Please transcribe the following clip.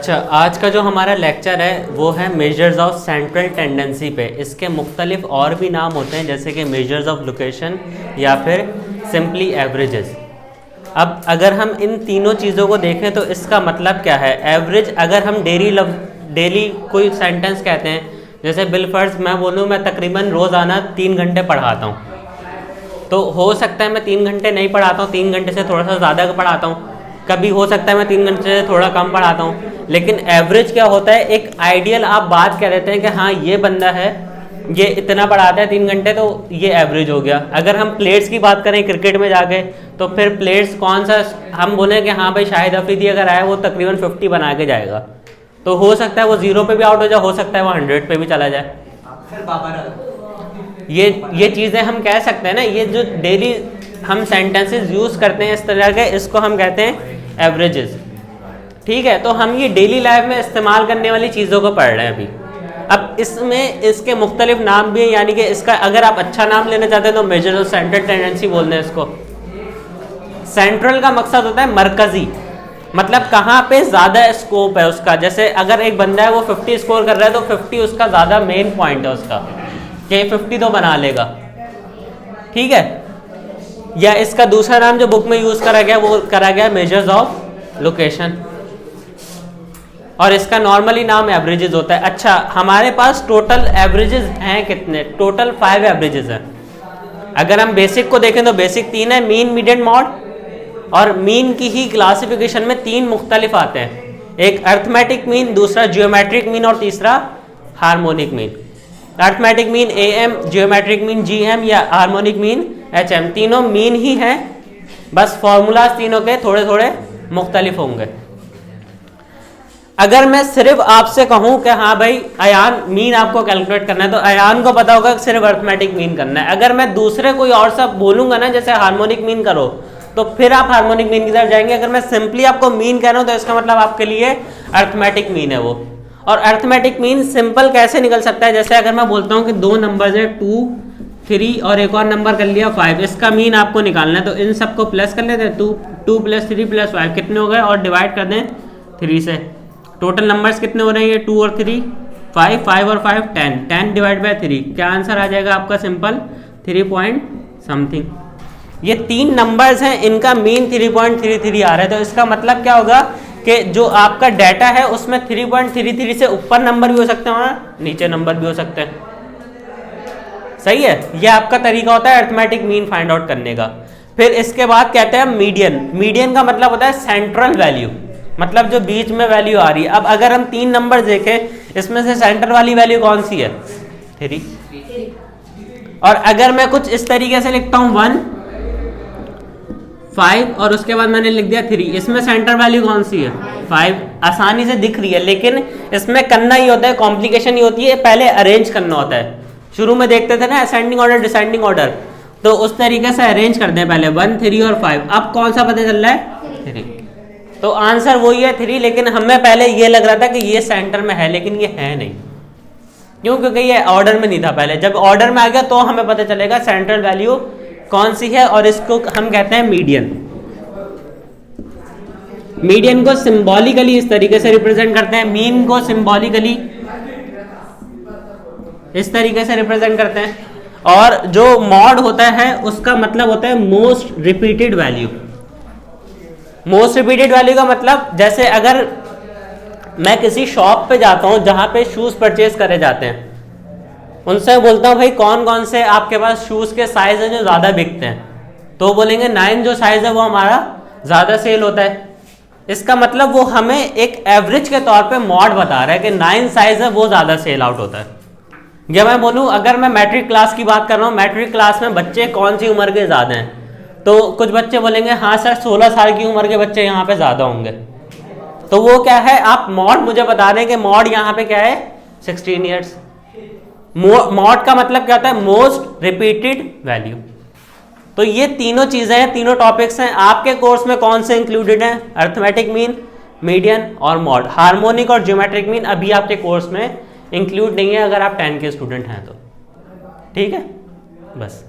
अच्छा, आज का जो हमारा लेक्चर है वो है मेजर्स ऑफ सेंट्रल टेंडेंसी पे। इसके मुख्तलिफ और भी नाम होते हैं जैसे कि मेजर्स ऑफ लोकेशन या फिर सिंपली एवरेजेस। अब अगर हम इन तीनों चीज़ों को देखें तो इसका मतलब क्या है। एवरेज अगर हम डेली कोई सेंटेंस कहते हैं, जैसे बिलफर्ज मैं बोलूँ मैं तकरीबन रोज़ाना 3 घंटे पढ़ाता हूँ, तो हो सकता है मैं 3 घंटे नहीं पढ़ाता हूँ, 3 घंटे से थोड़ा सा ज़्यादा पढ़ाता हूँ, कभी हो सकता है मैं 3 घंटे से थोड़ा कम पढ़ाता हूँ। लेकिन एवरेज क्या होता है, एक आइडियल आप बात कह देते हैं कि हाँ ये बंदा है ये इतना पढ़ाता है 3 घंटे, तो ये एवरेज हो गया। अगर हम प्लेयर्स की बात करें क्रिकेट में जाके, तो फिर प्लेयर्स कौन सा हम बोलें कि हाँ भाई शाहिद अफरीदी अगर आया वो तकरीबन 50 बना के जाएगा, तो हो सकता है वो 0 पे भी आउट हो जाए, हो सकता है वो 100 पे भी चला जाए। ये चीज़ें हम कह सकते हैं ना, ये जो डेली हम सेंटेंसेस यूज़ करते हैं इस तरह के, इसको हम कहते हैं एवरेजेस। ठीक है, तो हम ये डेली लाइफ में इस्तेमाल करने वाली चीज़ों को पढ़ रहे हैं अभी। अब इसमें इसके मुख्तलिफ नाम भी हैं, यानी कि इसका अगर आप अच्छा नाम लेना चाहते हैं तो मेजर ऑफ सेंट्रल टेंडेंसी बोलते हैं इसको। सेंट्रल का मकसद होता है मरकजी, मतलब कहाँ पे ज़्यादा स्कोप है उसका। जैसे अगर एक बंदा है वो 50 स्कोर कर रहा है तो 50 उसका ज़्यादा मेन पॉइंट है उसका, कि 50 तो बना लेगा। ठीक है, या इसका दूसरा नाम जो बुक में यूज़ करा गया वो करा गया मेजर्स ऑफ लोकेशन, और इसका नॉर्मली नाम एवरेजेस होता है। अच्छा, हमारे पास टोटल एवरेजेस हैं कितने? टोटल 5 एवरेजेस हैं। अगर हम बेसिक को देखें तो बेसिक 3 है, मीन, मीडियन, मॉड। और मीन की ही क्लासिफिकेशन में 3 मुख्तलिफ आते हैं, एक अर्थमेटिक मीन, दूसरा जियोमेट्रिक मीन और तीसरा harmonic mean. Arithmetic mean AM, geometric mean GM या हार्मोनिक मीन HM। तीनों मीन ही हैं, बस फॉर्मूलाज तीनों के थोड़े थोड़े मुख्तलिफ होंगे। अगर मैं सिर्फ आपसे कहूं कि हाँ भाई अयान मीन आपको कैलकुलेट करना है, तो अयान को पता होगा कि सिर्फ अर्थमेटिक मीन करना है। अगर मैं दूसरे कोई और सब बोलूंगा ना, जैसे हार्मोनिक मीन करो, तो फिर आप हार्मोनिक मीन की तरफ जाएंगे। अगर मैं सिंपली आपको मीन कह रहा हूं तो इसका मतलब आपके लिए अर्थमेटिक मीन है वो। और अर्थमेटिक मीन सिंपल कैसे निकल सकता है, जैसे अगर मैं बोलता हूँ कि 2 नंबर है 2, 3 और एक और नंबर कर लिया 5, इसका मीन आपको निकालना है, तो इन सबको प्लस कर लेते हैं। 2 + 3 + 5 कितने हो गए, और डिवाइड कर दें 3 से। टोटल नंबर्स कितने हो रहे हैं, ये 2 और 3 5, 5 और 5 10, 10 डिवाइड बाय 3, क्या आंसर आ जाएगा आपका? Simple 3 point something. ये 3 नंबर्स हैं, इनका मीन 3.33 आ रहा है, तो इसका मतलब क्या होगा कि जो आपका डाटा है उसमें 3.33 से ऊपर नंबर भी हो सकते हैं और नीचे नंबर भी हो सकते हैं। सही है, ये आपका तरीका होता है अर्थमेटिक मीन फाइंड आउट करने का। फिर इसके बाद कहते हैं मीडियन। मीडियन का मतलब होता है सेंट्रल वैल्यू, मतलब जो बीच में वैल्यू आ रही है। अब अगर हम 3 नंबर देखें, इसमें से सेंटर वाली वैल्यू कौन सी है? 3। और अगर मैं कुछ इस तरीके से लिखता हूं 1, 5 और उसके बाद मैंने लिख दिया 3, इसमें सेंटर वैल्यू कौन सी है? 5। आसानी से दिख रही है, लेकिन इसमें करना ही होता है, कॉम्प्लिकेशन ही होती है, पहले अरेंज करना होता है। शुरू में देखते थे ना असेंडिंग ऑर्डर डिसेंडिंग ऑर्डर, तो उस तरीके से अरेंज करते हैं पहले 1, 3 और 5। अब कौन सा पता चल रहा है? 3। तो आंसर वही है 3, लेकिन हमें पहले ये लग रहा था कि ये सेंटर में है, लेकिन ये है नहीं। क्यों? क्योंकि ये ऑर्डर में नहीं था पहले। जब ऑर्डर में आ गया तो हमें पता चलेगा सेंट्रल वैल्यू कौन सी है, और इसको हम कहते हैं मीडियन। मीडियन को सिंबॉलिकली इस तरीके से रिप्रेजेंट करते हैं, मीन को सिंबॉलिकली इस तरीके से रिप्रेजेंट करते हैं, और जो मॉड होता है उसका मतलब होता है most repeated value. Most repeated value का मतलब, जैसे अगर मैं किसी शॉप पे जाता हूं जहां पे शूज परचेज करे जाते हैं, उनसे बोलता हूं भाई कौन कौन से आपके पास शूज के साइज हैं जो ज्यादा बिकते हैं, तो बोलेंगे 9 जो साइज है वो हमारा ज्यादा सेल होता है। इसका मतलब वो हमें एक एवरेज के तौर पे मॉड बता रहा है कि 9 साइज है वो ज्यादा सेल आउट होता है। या मैं बोलूं, अगर मैं मैट्रिक क्लास की बात कर रहा हूं, मैट्रिक क्लास में बच्चे कौन सी उम्र के ज्यादा हैं, तो कुछ बच्चे बोलेंगे हाँ सर 16 साल की उम्र के बच्चे यहाँ पे ज्यादा होंगे। तो वो क्या है, आप मॉड मुझे बता दें कि मॉड यहाँ पे क्या है? 16 ईयर्स। मॉड का मतलब क्या होता है? Most repeated value. तो ये तीनों चीजें हैं, तीनों टॉपिक्स हैं। आपके कोर्स में कौन से इंक्लूडेड हैं? अर्थमेटिक मीन, मीडियन और मॉड। हार्मोनिक और ज्योमेट्रिक मीन अभी आपके कोर्स में इंक्लूड नहीं है अगर आप 10 के स्टूडेंट हैं तो। ठीक है, बस।